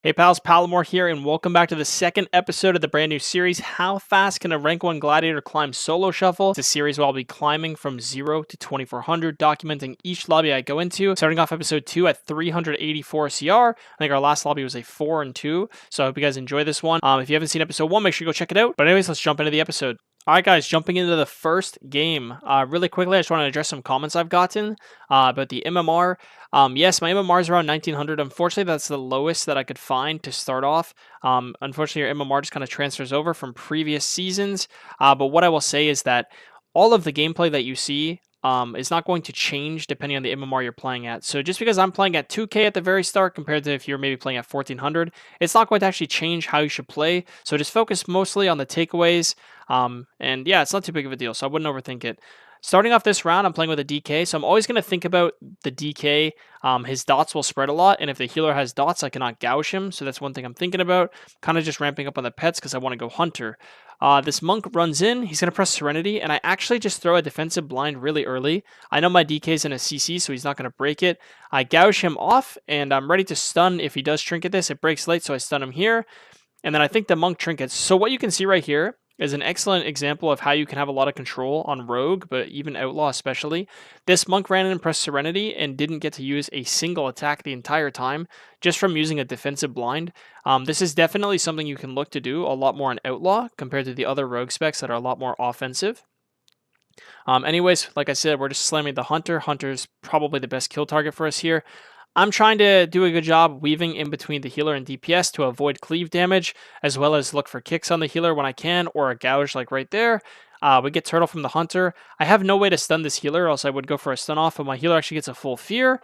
Hey pals, Palumor here, and welcome back to the second episode of the brand new series, How Fast Can a Rank 1 Gladiator Climb Solo Shuffle? It's a series where I'll be climbing from 0 to 2400, documenting each lobby I go into, starting off episode 2 at 384 CR. I think our last lobby was a 4 and 2, so I hope you guys enjoy this one. If you haven't seen episode 1, make sure you go check it out. But anyways, let's jump into the episode. Alright guys, jumping into the first game. Really quickly, I just want to address some comments I've gotten about the MMR. Yes, my MMR is around 1900. Unfortunately, that's the lowest that I could find to start off. Unfortunately, your MMR just kind of transfers over from previous seasons. But what I will say is that all of the gameplay that you see is not going to change depending on the MMR you're playing at. So just because I'm playing at 2K at the very start compared to if you're maybe playing at 1400, it's not going to actually change how you should play. So just focus mostly on the takeaways. And yeah, it's not too big of a deal, so I wouldn't overthink it. Starting off this round, I'm playing with a DK, so I'm always going to think about the DK. His dots will spread a lot, and if the healer has dots, I cannot gouge him, so that's one thing I'm thinking about. Kind of just ramping up on the pets because I want to go Hunter. This monk runs in, he's going to press Serenity, and I actually just throw a defensive blind really early. I know my DK's in a CC, so he's not going to break it. I gouge him off, and I'm ready to stun if he does trinket this. It breaks late, so I stun him here. And then I think the monk trinkets. So what you can see right here is an excellent example of how you can have a lot of control on Rogue, but even Outlaw especially. This monk ran in and pressed Serenity and didn't get to use a single attack the entire time, just from using a defensive blind. This is definitely something you can look to do a lot more in Outlaw compared to the other Rogue specs that are a lot more offensive. Anyways, like I said, we're just slamming the Hunter. Hunter's probably the best kill target for us here. I'm trying to do a good job weaving in between the healer and DPS to avoid cleave damage, as well as look for kicks on the healer when I can, or a gouge like right there. We get turtle from the Hunter. I have no way to stun this healer, else I would go for a stun off, but my healer actually gets a full fear.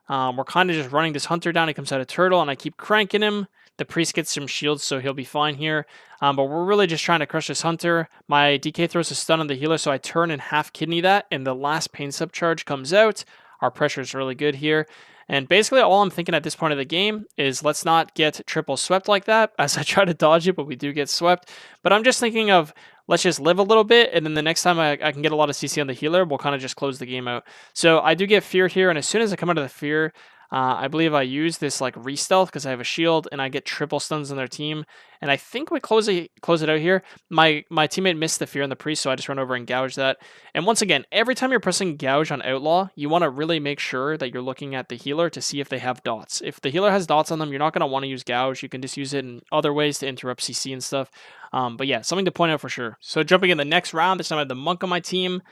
We're kind of just running this Hunter down. He comes out of turtle, and I keep cranking him. The priest gets some shields, so he'll be fine here. But we're really just trying to crush this Hunter. My DK throws a stun on the healer, so I turn and half kidney that, and the last pain sub charge comes out. Our pressure is really good here. And basically all I'm thinking at this point of the game is let's not get triple swept like that, as I try to dodge it, but we do get swept. But I'm just thinking of let's just live a little bit, and then the next time I can get a lot of CC on the healer, we'll kind of just close the game out. So I do get feared here, and as soon as I come out of the fear, I believe I use this like re-stealth because I have a shield, and I get triple stuns on their team. And I think we close it out here. My teammate missed the fear on the priest, so I just run over and gouge that. And once again, every time you're pressing gouge on Outlaw, you want to really make sure that you're looking at the healer to see if they have dots. If the healer has dots on them, you're not going to want to use gouge. You can just use it in other ways to interrupt CC and stuff. But yeah, something to point out for sure. So jumping in the next round, this time I have the monk on my team.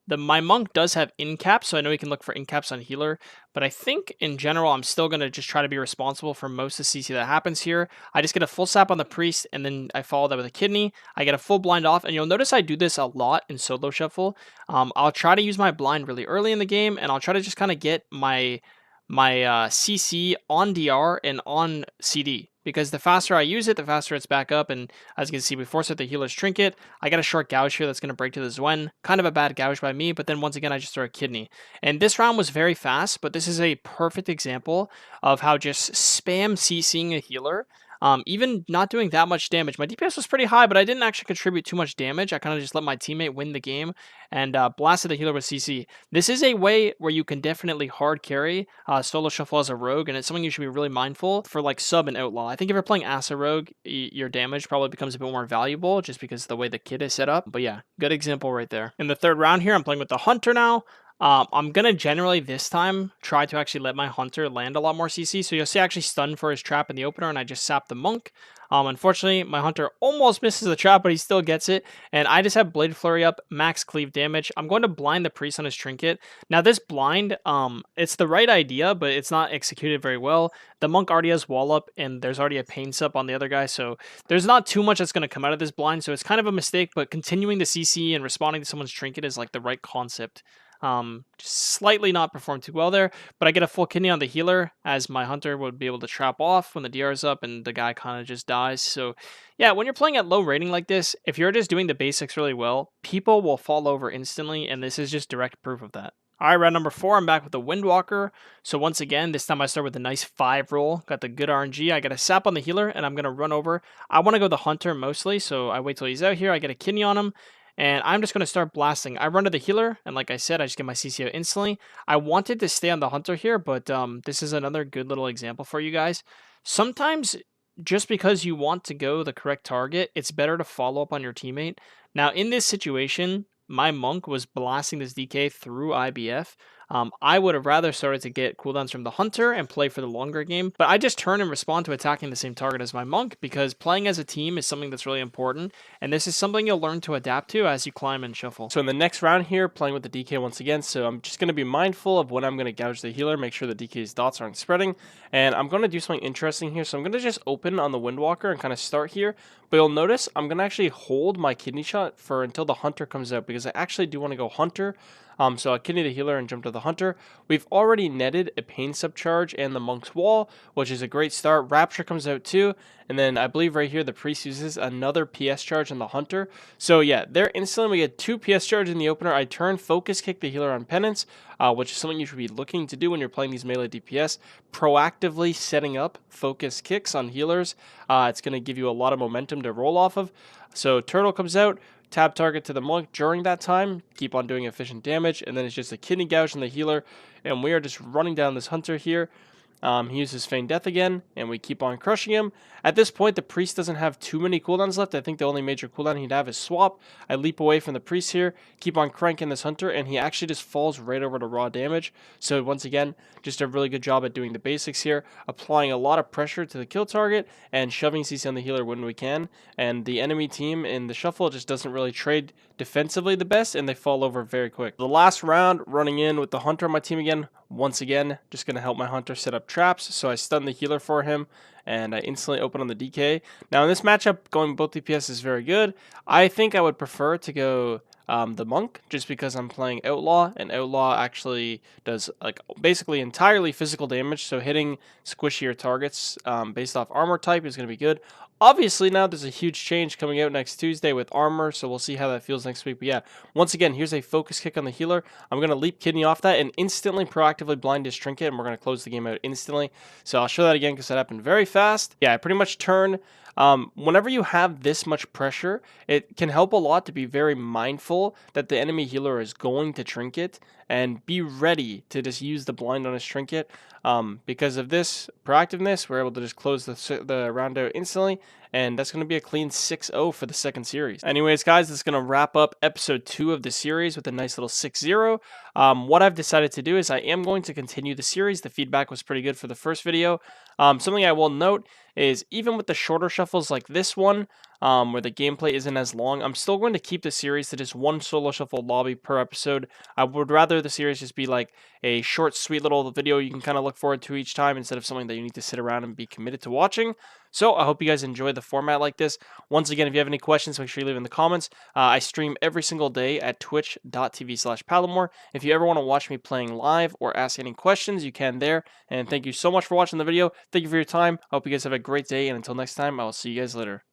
My monk does have in caps, so I know he can look for in caps on healer, but I think in general I'm still going to just try to be responsible for most of the CC that happens here. I just get a full sap on the priest, and then I follow that with a kidney. I get a full blind off, and you'll notice I do this a lot in solo shuffle. I'll try to use my blind really early in the game, and I'll try to just kind of get my CC on DR and on CD. Because the faster I use it, the faster it's back up. And as you can see, we force out the healer's trinket. I got a short gouge here that's going to break to the Zwen. Kind of a bad gouge by me, but then once again, I just throw a kidney. And this round was very fast, but this is a perfect example of how just spam CCing a healer, even not doing that much damage. My DPS was pretty high, but I didn't actually contribute too much damage. I kind of just let my teammate win the game and blasted the healer with CC. This is a way where you can definitely hard carry solo shuffle as a rogue, and it's something you should be really mindful for like sub and outlaw. I think if you're playing as a rogue, your damage probably becomes a bit more valuable just because of the way the kit is set up. But yeah, good example right there. In the third round here, I'm playing with the Hunter now. I'm going to generally this time try to actually let my Hunter land a lot more CC. So you'll see I actually stun for his trap in the opener, and I just sap the monk. Unfortunately, my Hunter almost misses the trap, but he still gets it. And I just have Blade Flurry up, max cleave damage. I'm going to blind the priest on his trinket. Now this blind, it's the right idea, but it's not executed very well. The monk already has wall up, and there's already a pain sup on the other guy. So there's not too much that's going to come out of this blind. So it's kind of a mistake, but continuing the CC and responding to someone's trinket is like the right concept. Just slightly not performed too well there, but I get a full kidney on the healer as my Hunter would be able to trap off when the DR is up and the guy kind of just dies. So yeah, when you're playing at low rating like this, if you're just doing the basics really well, people will fall over instantly, and this is just direct proof of that. All right, round number 4, I'm back with the Windwalker. So once again, this time I start with a nice 5 roll. Got the good RNG. I get a sap on the healer, and I'm going to run over. I want to go the Hunter mostly, so I wait till he's out here. I get a kidney on him. and I'm just going to start blasting. I run to the healer, and like I said, I just get my CCO instantly. I wanted to stay on the hunter here, but this is another good little example for you guys. Sometimes, just because you want to go the correct target, it's better to follow up on your teammate. Now, in this situation, my monk was blasting this DK through IBF. I would have rather started to get cooldowns from the hunter and play for the longer game, but I just turn and respond to attacking the same target as my monk because playing as a team is something that's really important, and this is something you'll learn to adapt to as you climb and shuffle. So in the next round here, playing with the DK once again, so I'm just going to be mindful of when I'm going to gouge the healer, make sure the DK's dots aren't spreading, and I'm going to do something interesting here. So I'm going to just open on the Windwalker and kind of start here, but you'll notice I'm going to actually hold my kidney shot for until the hunter comes out because I actually do want to go hunter. So I'll kidney the healer and jump to the hunter. We've already netted a pain subcharge and the monk's wall, which is a great start. Rapture comes out too, and then I believe right here the priest uses another PS charge on the hunter. So yeah, there instantly we get 2 PS charge in the opener. I turn focus kick the healer on penance, which is something you should be looking to do when you're playing these melee DPS. Proactively setting up focus kicks on healers. It's going to give you a lot of momentum to roll off of. So turtle comes out. Tab target to the monk during that time, keep on doing efficient damage, and then it's just a kidney gouge on the healer, and we are just running down this hunter here. He uses Feign Death again, and we keep on crushing him. At this point, the priest doesn't have too many cooldowns left. I think the only major cooldown he'd have is swap. I leap away from the priest here, keep on cranking this hunter, and he actually just falls right over to raw damage. So once again, just a really good job at doing the basics here, applying a lot of pressure to the kill target, and shoving CC on the healer when we can. And the enemy team in the shuffle just doesn't really trade defensively the best, and they fall over very quick. The last round, running in with the hunter on my team again. Once again, just going to help my hunter set up traps. So I stun the healer for him, and I instantly open on the DK. Now in this matchup, going both DPS is very good. I think I would prefer to go the monk, just because I'm playing outlaw, and outlaw actually does like basically entirely physical damage. So hitting squishier targets based off armor type is going to be good. Obviously, now there's a huge change coming out next Tuesday with armor, so we'll see how that feels next week. But yeah, once again, here's a focus kick on the healer. I'm going to leap kidney off that and instantly proactively blind his trinket, and we're going to close the game out instantly. So I'll show that again because that happened very fast. Yeah, I pretty much turn. Whenever you have this much pressure, it can help a lot to be very mindful that the enemy healer is going to trinket and be ready to just use the blind on his trinket. Because of this proactiveness, we're able to just close the round out instantly, and that's going to be a clean 6-0 for the second series. Anyways, guys, that's going to wrap up episode 2 of the series with a nice little 6-0. What I've decided to do is I am going to continue the series. The feedback was pretty good for the first video. Something I will note is even with the shorter shuffles like this one, where the gameplay isn't as long, I'm still going to keep the series to just one solo shuffle lobby per episode. I would rather the series just be like a short, sweet little video you can kind of look forward to each time instead of something that you need to sit around and be committed to watching. So I hope you guys enjoy the format like this. Once again, if you have any questions, make sure you leave in the comments. I stream every single day at twitch.tv/Palumor. If you ever want to watch me playing live or ask any questions, you can there. And thank you so much for watching the video. Thank you for your time. I hope you guys have a great day, and until next time, I will see you guys later.